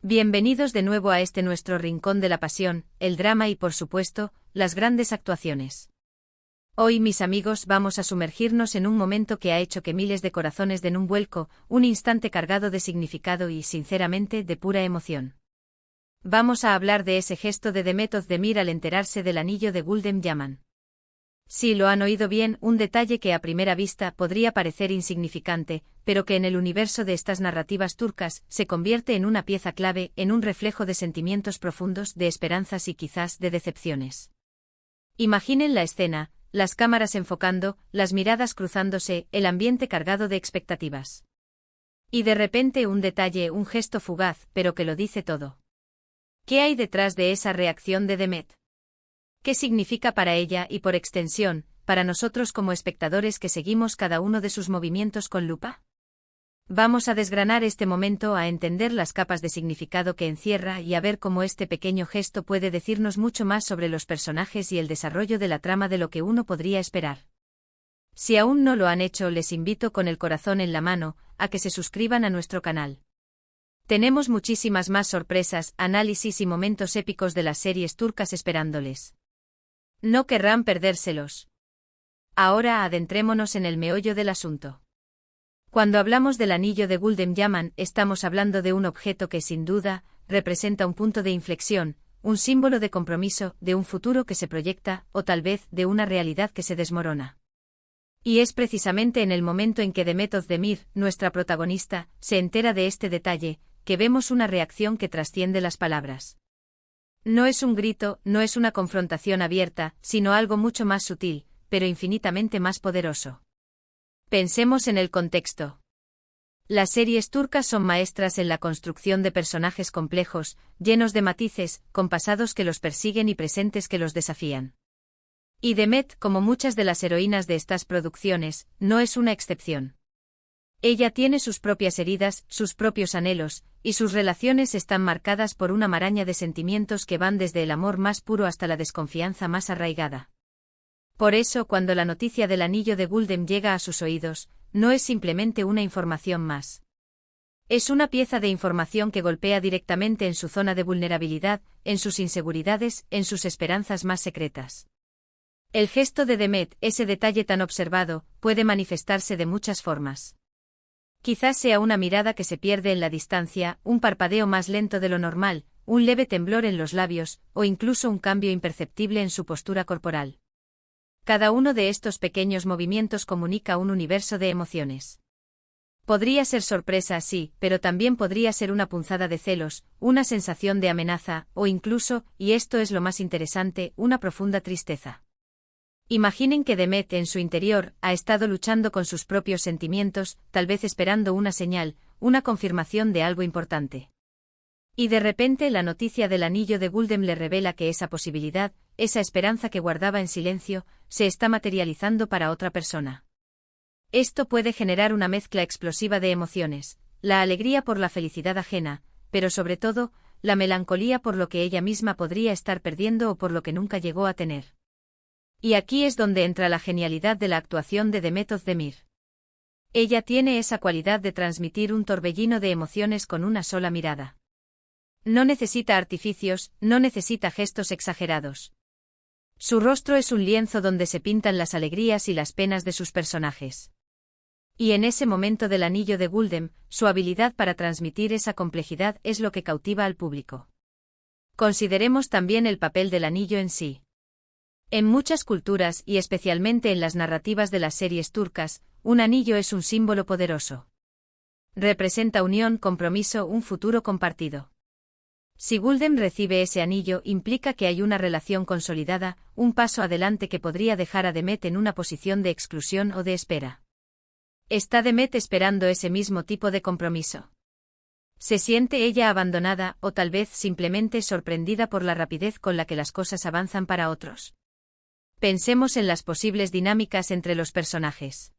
Bienvenidos de nuevo a este nuestro rincón de la pasión, el drama y por supuesto, las grandes actuaciones. Hoy, mis amigos, vamos a sumergirnos en un momento que ha hecho que miles de corazones den un vuelco, un instante cargado de significado y, sinceramente, de pura emoción. Vamos a hablar de ese gesto de Demet Özdemir al enterarse del anillo de Gulden Yaman. Sí, lo han oído bien, un detalle que a primera vista podría parecer insignificante, pero que en el universo de estas narrativas turcas se convierte en una pieza clave, en un reflejo de sentimientos profundos, de esperanzas y quizás de decepciones. Imaginen la escena, las cámaras enfocando, las miradas cruzándose, el ambiente cargado de expectativas. Y de repente un detalle, un gesto fugaz, pero que lo dice todo. ¿Qué hay detrás de esa reacción de Demet? ¿Qué significa para ella y por extensión, para nosotros como espectadores que seguimos cada uno de sus movimientos con lupa? Vamos a desgranar este momento, a entender las capas de significado que encierra y a ver cómo este pequeño gesto puede decirnos mucho más sobre los personajes y el desarrollo de la trama de lo que uno podría esperar. Si aún no lo han hecho, les invito con el corazón en la mano, a que se suscriban a nuestro canal. Tenemos muchísimas más sorpresas, análisis y momentos épicos de las series turcas esperándoles. No querrán perdérselos. Ahora adentrémonos en el meollo del asunto. Cuando hablamos del anillo de Gulden Yaman, estamos hablando de un objeto que sin duda representa un punto de inflexión, un símbolo de compromiso, de un futuro que se proyecta, o tal vez de una realidad que se desmorona. Y es precisamente en el momento en que Demet Özdemir, nuestra protagonista, se entera de este detalle, que vemos una reacción que trasciende las palabras. No es un grito, no es una confrontación abierta, sino algo mucho más sutil, pero infinitamente más poderoso. Pensemos en el contexto. Las series turcas son maestras en la construcción de personajes complejos, llenos de matices, con pasados que los persiguen y presentes que los desafían. Y Demet, como muchas de las heroínas de estas producciones, no es una excepción. Ella tiene sus propias heridas, sus propios anhelos, y sus relaciones están marcadas por una maraña de sentimientos que van desde el amor más puro hasta la desconfianza más arraigada. Por eso, cuando la noticia del anillo de Gulden llega a sus oídos, no es simplemente una información más. Es una pieza de información que golpea directamente en su zona de vulnerabilidad, en sus inseguridades, en sus esperanzas más secretas. El gesto de Demet, ese detalle tan observado, puede manifestarse de muchas formas. Quizás sea una mirada que se pierde en la distancia, un parpadeo más lento de lo normal, un leve temblor en los labios, o incluso un cambio imperceptible en su postura corporal. Cada uno de estos pequeños movimientos comunica un universo de emociones. Podría ser sorpresa, sí, pero también podría ser una punzada de celos, una sensación de amenaza, o incluso, y esto es lo más interesante, una profunda tristeza. Imaginen que Demet en su interior ha estado luchando con sus propios sentimientos, tal vez esperando una señal, una confirmación de algo importante. Y de repente la noticia del anillo de Gulden le revela que esa posibilidad, esa esperanza que guardaba en silencio, se está materializando para otra persona. Esto puede generar una mezcla explosiva de emociones, la alegría por la felicidad ajena, pero sobre todo, la melancolía por lo que ella misma podría estar perdiendo o por lo que nunca llegó a tener. Y aquí es donde entra la genialidad de la actuación de Demet Özdemir. Ella tiene esa cualidad de transmitir un torbellino de emociones con una sola mirada. No necesita artificios, no necesita gestos exagerados. Su rostro es un lienzo donde se pintan las alegrías y las penas de sus personajes. Y en ese momento del anillo de Gulden, su habilidad para transmitir esa complejidad es lo que cautiva al público. Consideremos también el papel del anillo en sí. En muchas culturas, y especialmente en las narrativas de las series turcas, un anillo es un símbolo poderoso. Representa unión, compromiso, un futuro compartido. Si Gulden recibe ese anillo, implica que hay una relación consolidada, un paso adelante que podría dejar a Demet en una posición de exclusión o de espera. ¿Está Demet esperando ese mismo tipo de compromiso? ¿Se siente ella abandonada, o tal vez simplemente sorprendida por la rapidez con la que las cosas avanzan para otros? Pensemos en las posibles dinámicas entre los personajes.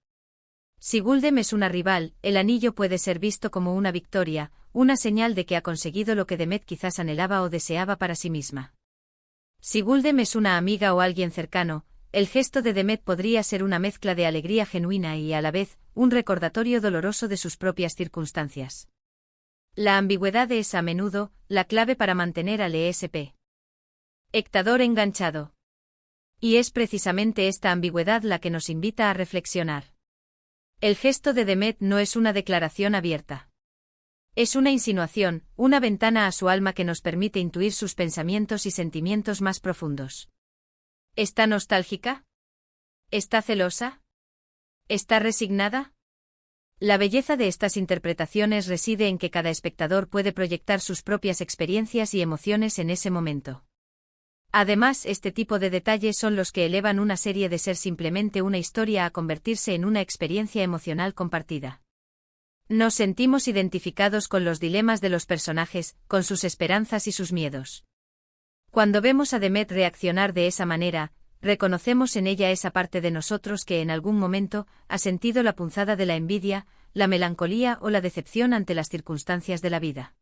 Si Gulden es una rival, el anillo puede ser visto como una victoria, una señal de que ha conseguido lo que Demet quizás anhelaba o deseaba para sí misma. Si Gulden es una amiga o alguien cercano, el gesto de Demet podría ser una mezcla de alegría genuina y, a la vez, un recordatorio doloroso de sus propias circunstancias. La ambigüedad es, a menudo, la clave para mantener al espectador enganchado. Y es precisamente esta ambigüedad la que nos invita a reflexionar. El gesto de Demet no es una declaración abierta. Es una insinuación, una ventana a su alma que nos permite intuir sus pensamientos y sentimientos más profundos. ¿Está nostálgica? ¿Está celosa? ¿Está resignada? La belleza de estas interpretaciones reside en que cada espectador puede proyectar sus propias experiencias y emociones en ese momento. Además, este tipo de detalles son los que elevan una serie de ser simplemente una historia a convertirse en una experiencia emocional compartida. Nos sentimos identificados con los dilemas de los personajes, con sus esperanzas y sus miedos. Cuando vemos a Demet reaccionar de esa manera, reconocemos en ella esa parte de nosotros que en algún momento ha sentido la punzada de la envidia, la melancolía o la decepción ante las circunstancias de la vida.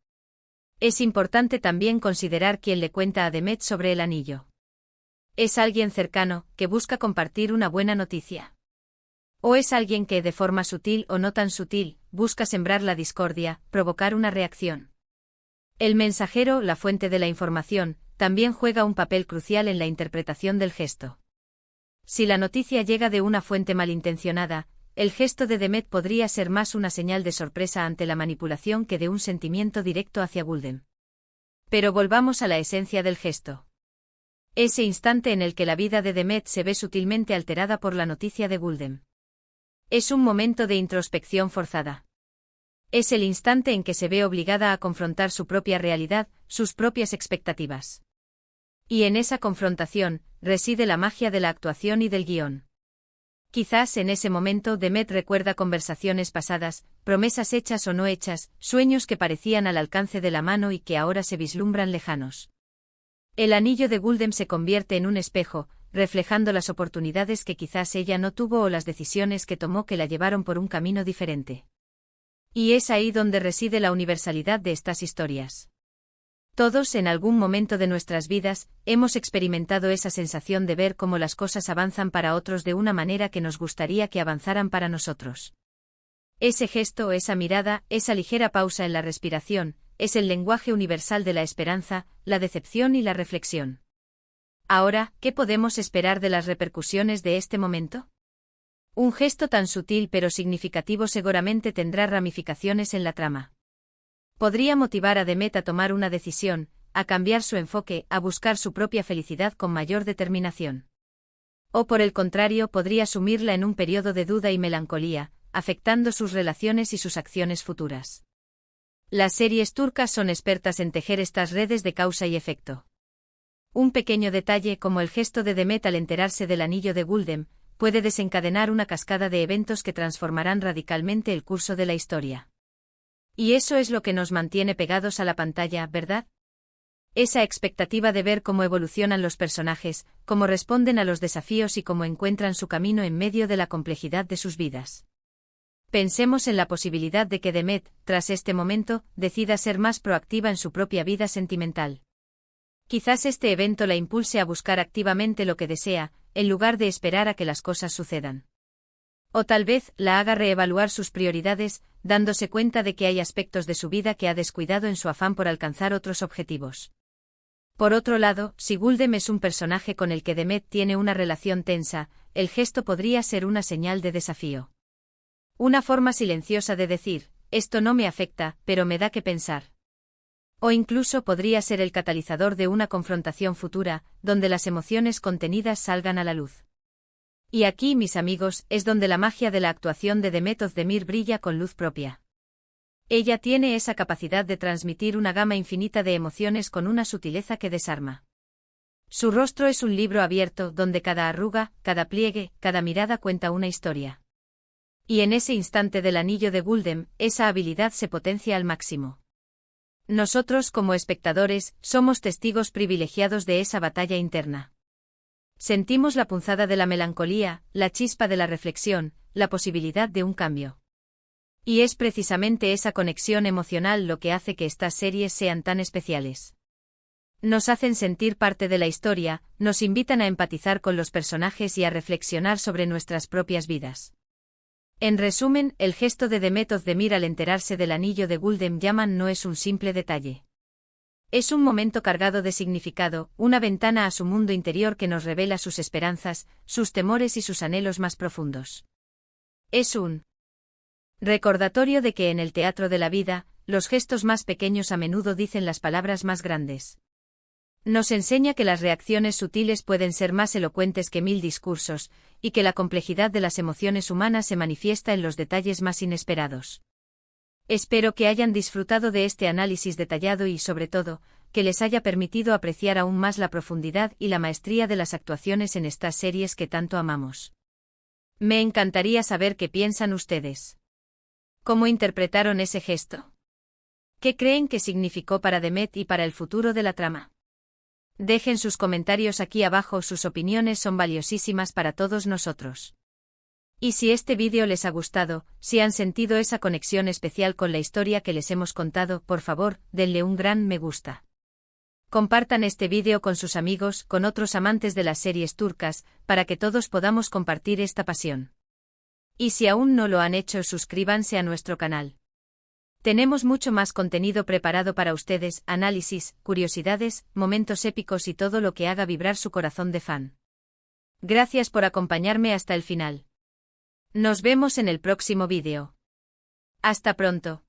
Es importante también considerar quién le cuenta a Demet sobre el anillo. ¿Es alguien cercano, que busca compartir una buena noticia? ¿O es alguien que, de forma sutil o no tan sutil, busca sembrar la discordia, provocar una reacción? El mensajero, la fuente de la información, también juega un papel crucial en la interpretación del gesto. Si la noticia llega de una fuente malintencionada, el gesto de Demet podría ser más una señal de sorpresa ante la manipulación que de un sentimiento directo hacia Guldem. Pero volvamos a la esencia del gesto. Ese instante en el que la vida de Demet se ve sutilmente alterada por la noticia de Guldem. Es un momento de introspección forzada. Es el instante en que se ve obligada a confrontar su propia realidad, sus propias expectativas. Y en esa confrontación, reside la magia de la actuación y del guión. Quizás en ese momento Demet recuerda conversaciones pasadas, promesas hechas o no hechas, sueños que parecían al alcance de la mano y que ahora se vislumbran lejanos. El anillo de Guldem se convierte en un espejo, reflejando las oportunidades que quizás ella no tuvo o las decisiones que tomó que la llevaron por un camino diferente. Y es ahí donde reside la universalidad de estas historias. Todos en algún momento de nuestras vidas, hemos experimentado esa sensación de ver cómo las cosas avanzan para otros de una manera que nos gustaría que avanzaran para nosotros. Ese gesto, esa mirada, esa ligera pausa en la respiración, es el lenguaje universal de la esperanza, la decepción y la reflexión. Ahora, ¿qué podemos esperar de las repercusiones de este momento? Un gesto tan sutil pero significativo seguramente tendrá ramificaciones en la trama. Podría motivar a Demet a tomar una decisión, a cambiar su enfoque, a buscar su propia felicidad con mayor determinación. O por el contrario, podría sumirla en un periodo de duda y melancolía, afectando sus relaciones y sus acciones futuras. Las series turcas son expertas en tejer estas redes de causa y efecto. Un pequeño detalle como el gesto de Demet al enterarse del anillo de Guldem, puede desencadenar una cascada de eventos que transformarán radicalmente el curso de la historia. Y eso es lo que nos mantiene pegados a la pantalla, ¿verdad? Esa expectativa de ver cómo evolucionan los personajes, cómo responden a los desafíos y cómo encuentran su camino en medio de la complejidad de sus vidas. Pensemos en la posibilidad de que Demet, tras este momento, decida ser más proactiva en su propia vida sentimental. Quizás este evento la impulse a buscar activamente lo que desea, en lugar de esperar a que las cosas sucedan. O tal vez la haga reevaluar sus prioridades, dándose cuenta de que hay aspectos de su vida que ha descuidado en su afán por alcanzar otros objetivos. Por otro lado, si Guldem es un personaje con el que Demet tiene una relación tensa, el gesto podría ser una señal de desafío. Una forma silenciosa de decir, esto no me afecta, pero me da que pensar. O incluso podría ser el catalizador de una confrontación futura, donde las emociones contenidas salgan a la luz. Y aquí, mis amigos, es donde la magia de la actuación de Demet Özdemir brilla con luz propia. Ella tiene esa capacidad de transmitir una gama infinita de emociones con una sutileza que desarma. Su rostro es un libro abierto donde cada arruga, cada pliegue, cada mirada cuenta una historia. Y en ese instante del anillo de Guldem, esa habilidad se potencia al máximo. Nosotros, como espectadores, somos testigos privilegiados de esa batalla interna. Sentimos la punzada de la melancolía, la chispa de la reflexión, la posibilidad de un cambio. Y es precisamente esa conexión emocional lo que hace que estas series sean tan especiales. Nos hacen sentir parte de la historia, nos invitan a empatizar con los personajes y a reflexionar sobre nuestras propias vidas. En resumen, el gesto de Demet Özdemir al enterarse del anillo de Gulden Yaman no es un simple detalle. Es un momento cargado de significado, una ventana a su mundo interior que nos revela sus esperanzas, sus temores y sus anhelos más profundos. Es un recordatorio de que en el teatro de la vida, los gestos más pequeños a menudo dicen las palabras más grandes. Nos enseña que las reacciones sutiles pueden ser más elocuentes que 1000 discursos, y que la complejidad de las emociones humanas se manifiesta en los detalles más inesperados. Espero que hayan disfrutado de este análisis detallado y, sobre todo, que les haya permitido apreciar aún más la profundidad y la maestría de las actuaciones en estas series que tanto amamos. Me encantaría saber qué piensan ustedes. ¿Cómo interpretaron ese gesto? ¿Qué creen que significó para Demet y para el futuro de la trama? Dejen sus comentarios aquí abajo, sus opiniones son valiosísimas para todos nosotros. Y si este vídeo les ha gustado, si han sentido esa conexión especial con la historia que les hemos contado, por favor, denle un gran me gusta. Compartan este vídeo con sus amigos, con otros amantes de las series turcas, para que todos podamos compartir esta pasión. Y si aún no lo han hecho, suscríbanse a nuestro canal. Tenemos mucho más contenido preparado para ustedes, análisis, curiosidades, momentos épicos y todo lo que haga vibrar su corazón de fan. Gracias por acompañarme hasta el final. Nos vemos en el próximo vídeo. Hasta pronto.